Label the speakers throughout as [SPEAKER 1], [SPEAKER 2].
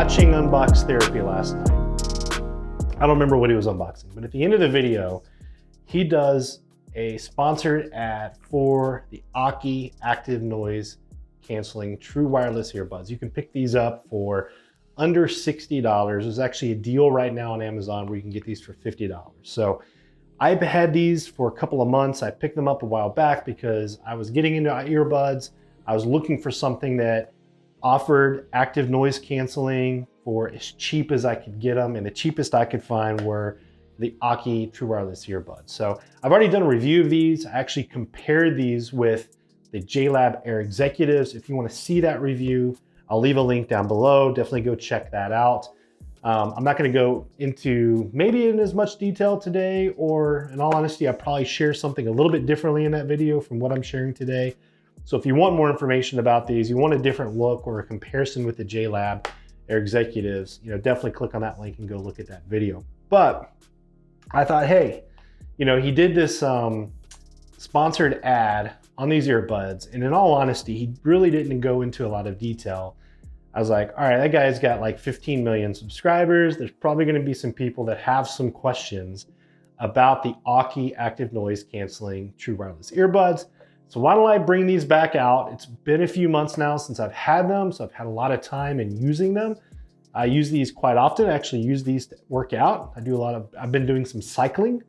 [SPEAKER 1] watching Unbox Therapy last night. I don't remember what he was unboxing, but at the end of the video, he does a sponsored ad for the Aukey Active Noise Canceling True Wireless Earbuds. You can pick these up for under $60. There's actually a deal right now on Amazon where you can get these for $50. So I've had these for a couple of months. I picked them up a while back because I was getting into earbuds. I was looking for something that offered active noise canceling for as cheap as I could get them, and the cheapest I could find were the Aukey True Wireless Earbuds. So I've already done a review of these. I actually compared these with the Jlab Air Executives. If you want to see that review, I'll leave a link down below. Definitely go check that out. I'm not going to go into maybe in as much detail today, or in all honesty, I'll probably share something a little bit differently in that video from what I'm sharing today. So if you want more information about these, you want a different look or a comparison with the Jlab Air Executives, definitely click on that link and go look at that video. But I thought, hey, he did this sponsored ad on these earbuds, and in all honesty, he really didn't go into a lot of detail. I was like, all right, that guy's got like 15 million subscribers. There's probably going to be some people that have some questions about the Aukey Active Noise Canceling True Wireless Earbuds. So why don't I bring these back out? It's been a few months now since I've had them, so I've had a lot of time in using them. I use these quite often. I actually use these to work out. I've been doing some cycling,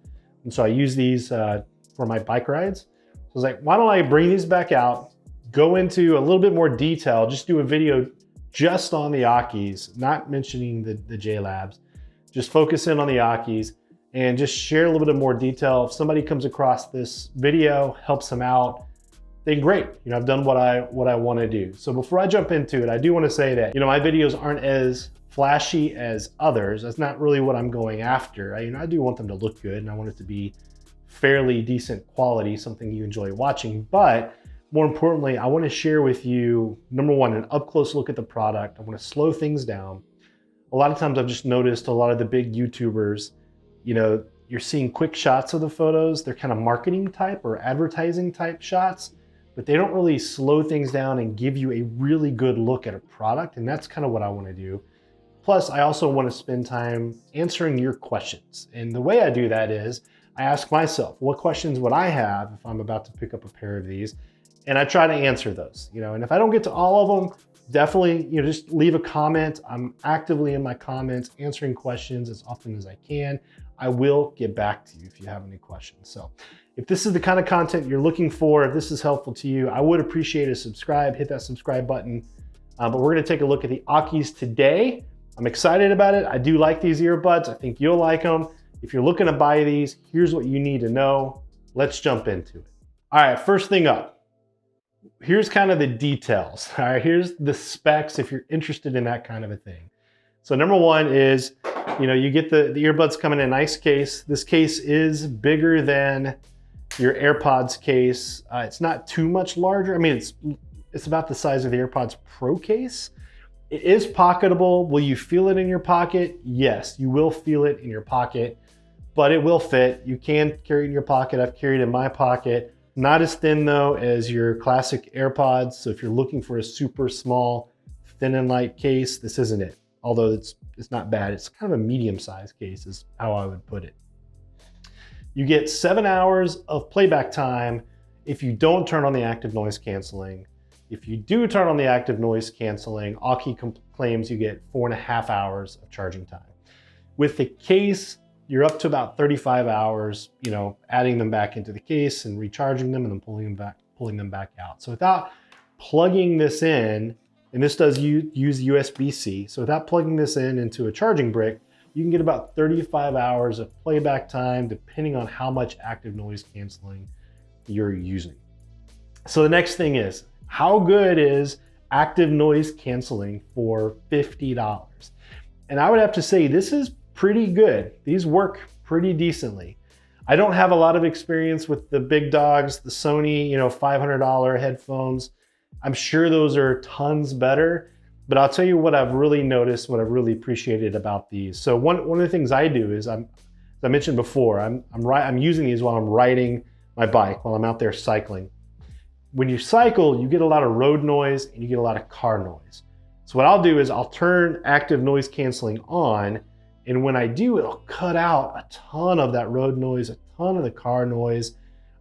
[SPEAKER 1] and so I use these for my bike rides. So I was like, why don't I bring these back out, go into a little bit more detail, just do a video just on the Aukeys, not mentioning the Jlabs, just focus in on the Aukeys and just share a little bit of more detail. If somebody comes across this video, helps them out, then great. I've done what I want to do. So before I jump into it, I do want to say that, my videos aren't as flashy as others. That's not really what I'm going after. I do want them to look good, and I want it to be fairly decent quality, something you enjoy watching. But more importantly, I want to share with you, number one, an up-close look at the product. I want to slow things down. A lot of times I've just noticed a lot of the big YouTubers, you're seeing quick shots of the photos. They're kind of marketing type or advertising type shots, but they don't really slow things down and give you a really good look at a product. And that's kind of what I want to do. Plus, I also want to spend time answering your questions. And the way I do that is I ask myself, what questions would I have if I'm about to pick up a pair of these? And I try to answer those, and if I don't get to all of them, definitely, just leave a comment. I'm actively in my comments answering questions as often as I can. I will get back to you if you have any questions. So if this is the kind of content you're looking for, if this is helpful to you, I would appreciate a subscribe, hit that subscribe button. But we're gonna take a look at the Aukeys today. I'm excited about it. I do like these earbuds. I think you'll like them. If you're looking to buy these, here's what you need to know. Let's jump into it. All right, first thing up. Here's kind of the details. All right, here's the specs if you're interested in that kind of a thing. So number one is, you get the earbuds come in a nice case. This case is bigger than your AirPods case. It's not too much larger. It's about the size of the AirPods Pro case. It is pocketable. Will you feel it in your pocket? Yes, you will feel it in your pocket, but it will fit. You can carry it in your pocket. I've carried it in my pocket. Not as thin though as your classic AirPods. So if you're looking for a super small, thin and light case, this isn't it. Although it's not bad. It's kind of a medium-sized case is how I would put it. You get 7 hours of playback time if you don't turn on the active noise canceling. If you do turn on the active noise canceling, Aukey claims you get 4.5 hours of charging time. With the case, you're up to about 35 hours, adding them back into the case and recharging them and then pulling them back out. So without plugging this in, and this does use USB-C, so without plugging this into a charging brick, you can get about 35 hours of playback time depending on how much active noise canceling you're using. So the next thing is, how good is active noise canceling for $50? And I would have to say this is pretty good. These work pretty decently. I don't have a lot of experience with the big dogs, the Sony, $500 headphones. I'm sure those are tons better, but I'll tell you what I've really noticed, what I've really appreciated about these. So one of the things I do is, as I mentioned before, I'm using these while I'm riding my bike, while I'm out there cycling. When you cycle, you get a lot of road noise and you get a lot of car noise. So what I'll do is I'll turn active noise canceling on, and when I do, it'll cut out a ton of that road noise, a ton of the car noise.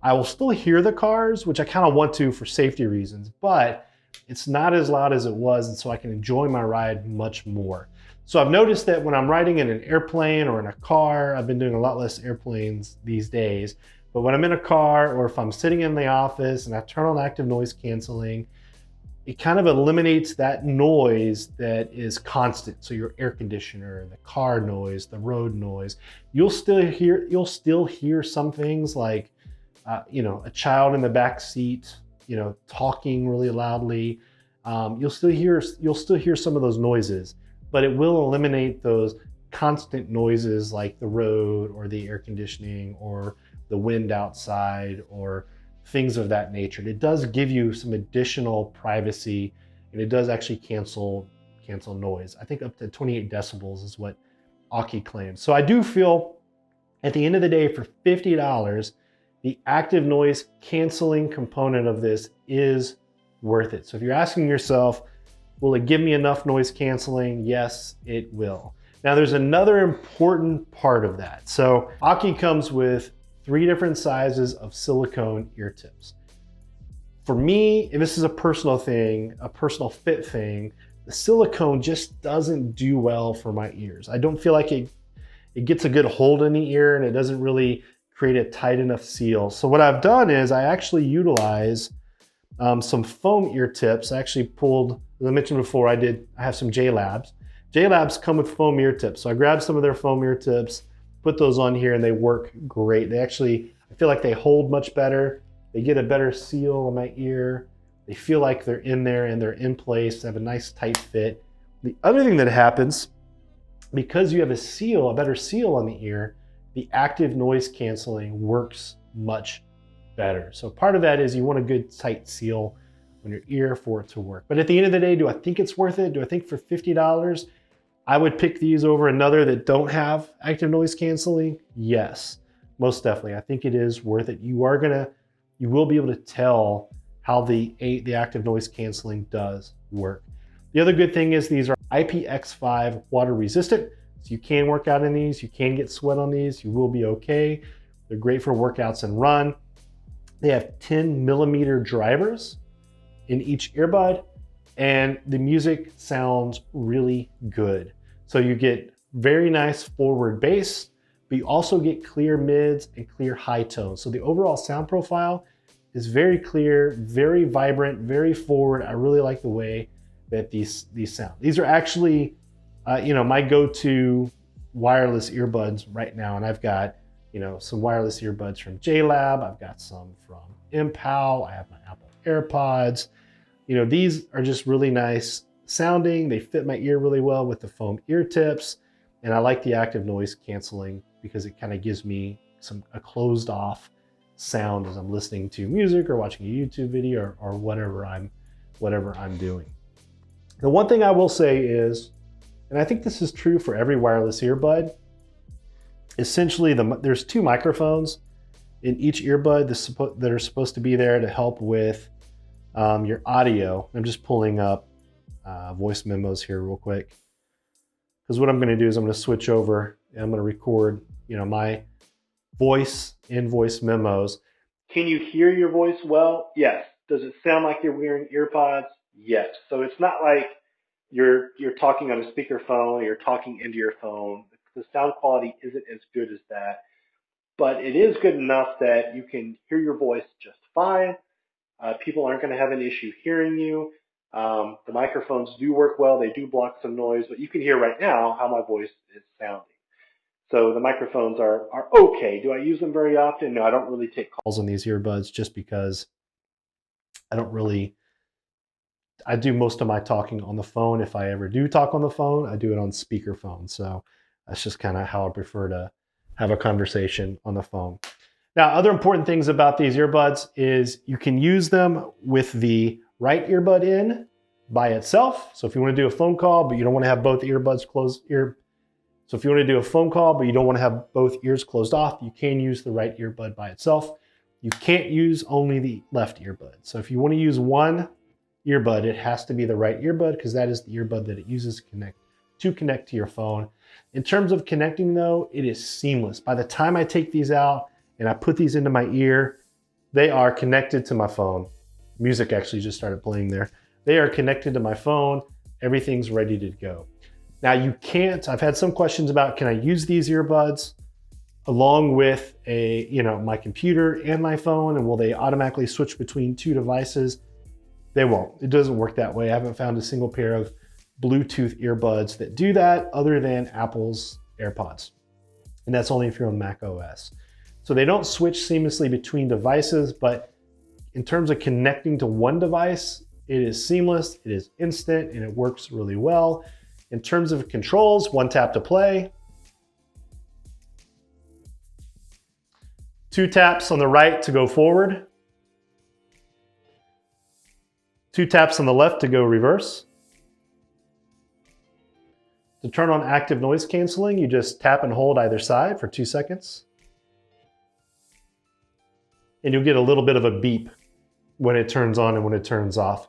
[SPEAKER 1] I will still hear the cars, which I kind of want to for safety reasons, but it's not as loud as it was, and so I can enjoy my ride much more. So I've noticed that when I'm riding in an airplane or in a car, I've been doing a lot less airplanes these days, but when I'm in a car or if I'm sitting in the office and I turn on active noise canceling, it kind of eliminates that noise that is constant. So your air conditioner, the car noise, the road noise, you'll still hear some things like, a child in the back seat, talking really loudly. You'll still hear some of those noises, but it will eliminate those constant noises like the road or the air conditioning or the wind outside or things of that nature. And it does give you some additional privacy, and it does actually cancel noise. I think up to 28 decibels is what Aukey claims. So I do feel at the end of the day, for $50, the active noise canceling component of this is worth it. So if you're asking yourself, will it give me enough noise canceling? Yes, it will. Now there's another important part of that. So Aukey comes with 3 different sizes of silicone ear tips. For me, and this is a personal thing, a personal fit thing, the silicone just doesn't do well for my ears. I don't feel like it gets a good hold in the ear, and it doesn't really create a tight enough seal. So what I've done is I actually utilize some foam ear tips. I actually pulled, as I mentioned before, I have some Jlabs. Jlabs come with foam ear tips. So I grabbed some of their foam ear tips, put those on here, and they work great. I feel like they hold much better. They get a better seal in my ear. They feel like they're in there and they're in place. They have a nice tight fit. The other thing that happens, because you have a better seal on the ear, the active noise canceling works much better. So part of that is you want a good tight seal on your ear for it to work. But at the end of the day, do I think it's worth it? Do I think for $50, I would pick these over another that don't have active noise canceling? Yes, most definitely. I think it is worth it. You will be able to tell how the active noise canceling does work. The other good thing is these are IPX5 water resistant. So you can work out in these, you can get sweat on these, you will be okay. They're great for workouts and run. They have 10mm drivers in each earbud, and the music sounds really good. So you get very nice forward bass, but you also get clear mids and clear high tones. So the overall sound profile is very clear, very vibrant, very forward. I really like the way that these sound. These are actually my go-to wireless earbuds right now, and I've got some wireless earbuds from Jlab. I've got some from Impal. I have my Apple AirPods. These are just really nice sounding. They fit my ear really well with the foam ear tips, and I like the active noise canceling because it kind of gives me a closed off sound as I'm listening to music or watching a YouTube video or whatever I'm doing. The one thing I will say is, and I think this is true for every wireless earbud, essentially there's 2 microphones in each earbud that are supposed to be there to help with your audio. I'm just pulling up voice memos here real quick, because what I'm going to do is I'm going to switch over and I'm going to record my voice in voice memos. Can you hear your voice well? Yes. Does it sound like you're wearing earpods? Yes. So it's not like you're talking on a speakerphone or you're talking into your phone. The sound quality isn't as good as that, but it is good enough that you can hear your voice just fine. People aren't going to have an issue hearing you. The microphones do work well. They do block some noise, but you can hear right now how my voice is sounding. So the microphones are okay. Do I use them very often? No, I don't really take calls on these earbuds just because I do most of my talking on the phone. If I ever do talk on the phone, I do it on speakerphone. So that's just kind of how I prefer to have a conversation on the phone. Now, other important things about these earbuds is you can use them with the right earbud in by itself. So if you want to do a phone call, but you don't want to have both earbuds closed, so if you want to do a phone call, but you don't want to have both ears closed off, you can use the right earbud by itself. You can't use only the left earbud. So if you want to use one earbud, it has to be the right earbud because that is the earbud that it uses to connect to your phone. In terms of connecting though, it is seamless. By the time I take these out and I put these into my ear, they are connected to my phone. Music actually just started playing there. They are connected to my phone. Everything's ready to go. Now you can't, I've had some questions about, can I use these earbuds along with my computer and my phone, and will they automatically switch between two devices? They won't. It doesn't work that way. I haven't found a single pair of Bluetooth earbuds that do that other than Apple's AirPods. And that's only if you're on Mac OS. So they don't switch seamlessly between devices, but in terms of connecting to one device, it is seamless, it is instant, and it works really well. In terms of controls, one tap to play, 2 taps on the right to go forward, 2 taps on the left to go reverse. To turn on active noise canceling, you just tap and hold either side for 2 seconds. And you'll get a little bit of a beep when it turns on and when it turns off.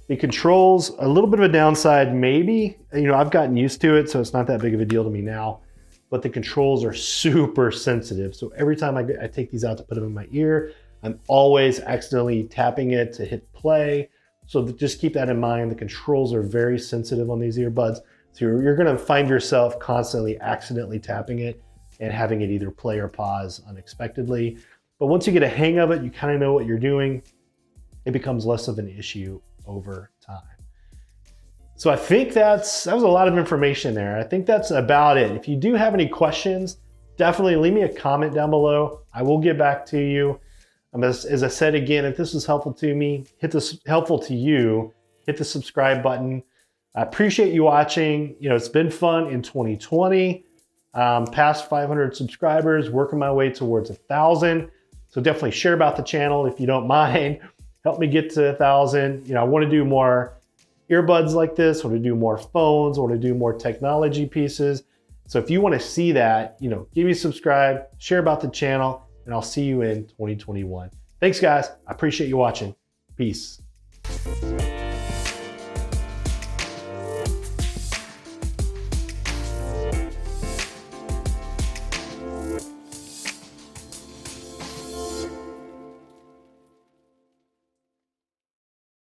[SPEAKER 1] The controls, a little bit of a downside maybe. I've gotten used to it, so it's not that big of a deal to me now. But the controls are super sensitive. So every time I take these out to put them in my ear, I'm always accidentally tapping it to hit play. So just keep that in mind. The controls are very sensitive on these earbuds. So you're gonna find yourself constantly accidentally tapping it and having it either play or pause unexpectedly. But once you get a hang of it, you kind of know what you're doing. It becomes less of an issue over time. So I think that was a lot of information there. I think that's about it. If you do have any questions, definitely leave me a comment down below. I will get back to you. As I said again, if this was helpful to me, hit the subscribe button. I appreciate you watching. It's been fun in 2020. Past 500 subscribers, working my way towards 1,000. So definitely share about the channel if you don't mind. Help me get to 1,000. I want to do more earbuds like this. I want to do more phones. I want to do more technology pieces. So if you want to see that, give me a subscribe, share about the channel, and I'll see you in 2021. Thanks, guys. I appreciate you watching. Peace.